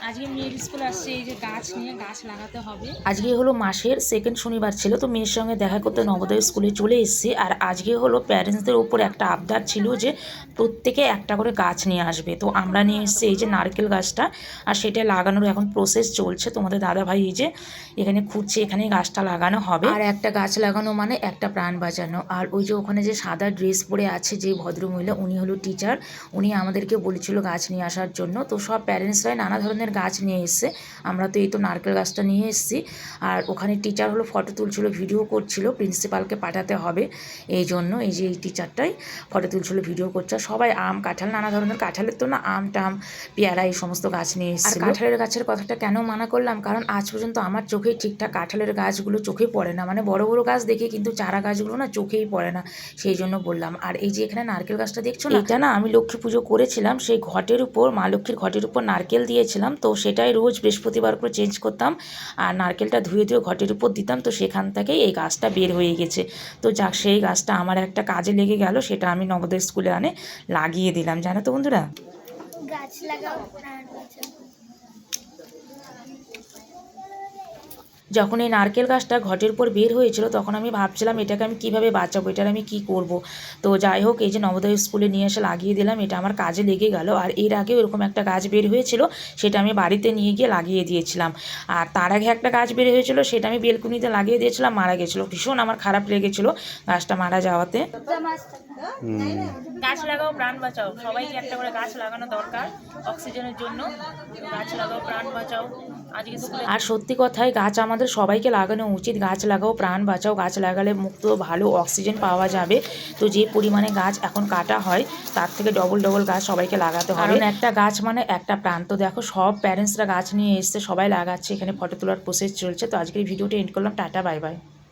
আজকে মেয়ের স্কুল আসছে, এই যে গাছ নিয়ে গাছ লাগাতে হবে। আজকে হলো মাসের সেকেন্ড শনিবার ছিল, তো মেয়ের সঙ্গে দেখা করতে নবোদয় স্কুলে চলে এসেছি। আর আজকে হলো প্যারেন্টসদের উপর একটা আবদার ছিল যে প্রত্যেকে একটা করে গাছ নিয়ে আসবে। তো আমরা নিয়ে এসেছি এই যে নারকেল গাছটা, আর সেটা লাগানোর এখন প্রসেস চলছে। তোমাদের দাদাভাই এই যে এখানে খুঁজছে, এখানে গাছটা লাগানো হবে। আর একটা গাছ লাগানো মানে একটা প্রাণ বাঁচানো। আর ওই যে ওখানে যে সাদা ড্রেস পরে আছে যে ভদ্রমহিলা, উনি হলো টিচার। উনি আমাদেরকে বলেছিল গাছ নিয়ে আসার জন্য। তো সব প্যারেন্টসরাই নানা ধরনের গাছ নিয়ে এসছে। আমরা তো এই তো নারকেল গাছটা নিয়ে এসেছি। আর ওখানে টিচার হলো ফটো তুলছিল, ভিডিও করছিল, প্রিন্সিপালকে পাঠাতে হবে এই জন্য। এই যে এই টিচারটাই ফটো তুলছিল, ভিডিও করছে। সবাই আম কাঁঠাল, নানা ধরনের কাঁঠালের তো না, আম টাম পেয়ারা এই সমস্ত গাছ নিয়ে এসেছে। আর কাঁঠালের গাছের কথাটা কেন মানা করলাম, কারণ আজ পর্যন্ত আমার চোখেই ঠিকঠাক কাঁঠালের গাছগুলো চোখে পড়ে না। মানে বড় বড় গাছ দেখি, কিন্তু চারা গাছগুলো না চোখেই পড়ে না, সেই জন্য বললাম। আর এই যে এখানে নারকেল গাছটা দেখছো না, এটা না আমি লক্ষ্মী পুজো করেছিলাম, সেই ঘটের উপর, মা লক্ষ্মীর ঘটের উপর নারকেল দিয়েছিলাম। তো সেটাই রোজ বৃহস্পতিবার করে চেঞ্জ করতাম, আর নারকেলটা ধুয়ে ধুয়ে ঘটের উপর দিতাম। তো সেখান থেকেই এই গাছটা বের হয়ে গেছে। তো যাক, সেই গাছটা আমার একটা কাজে লেগে গেল, সেটা আমি নবোদয় স্কুলে লাগিয়ে দিলাম, জানো তো বন্ধুরা। গাছ লাগাও প্রাণ বাঁচাও। যখন এই নারকেল গাছটা ঘটের উপর বের হয়েছিল, তখন আমি ভাবছিলাম এটাকে আমি কিভাবে বাঁচাবো, এটার আমি কি করব। তো যাই হোক, এই যে নবোদয় স্কুলে নিয়ে এসে লাগিয়ে দিলাম, এটা আমার কাজে লেগে গেল। আর এর আগেও এরকম একটা গাছ বের হয়েছিল, সেটা আমি বাড়িতে নিয়ে গিয়ে লাগিয়ে দিয়েছিলাম। আর তার আগে একটা গাছ বের হয়েছিল, সেটা আমি বেলকুনিতে লাগিয়ে দিয়েছিলাম, মারা গেছিলো। ভীষণ আমার খারাপ লেগেছিলো গাছটা মারা যাওয়াতে। গাছ লাগাও প্রাণ বাঁচাও, সবাইকে একটা করে গাছ লাগানো দরকার অক্সিজেনের জন্য। গাছ লাগাও প্রাণ বাঁচাও আজকে স্কুলে। আর সত্যি কথাই, গাছ আমাদের সবাইকে লাগানো উচিত। গাছ লাগাও প্রাণ বাঁচাও, গাছ লাগালে মুক্ত ভালো অক্সিজেন পাওয়া যাবে। তো যে পরিমাণে গাছ এখন কাটা হয়, তার থেকে ডবল ডবল গাছ সবাইকে লাগাতে হবে, কারণ একটা গাছ মানে একটা প্রাণ। তো দেখো, সব প্যারেন্টসরা গাছ নিয়ে এসছে, সবাই লাগাচ্ছে, এখানে ফটো তোলার প্রসেস চলছে। তো আজকের ভিডিওটা এন্ড করলাম, টাটা বাই বাই।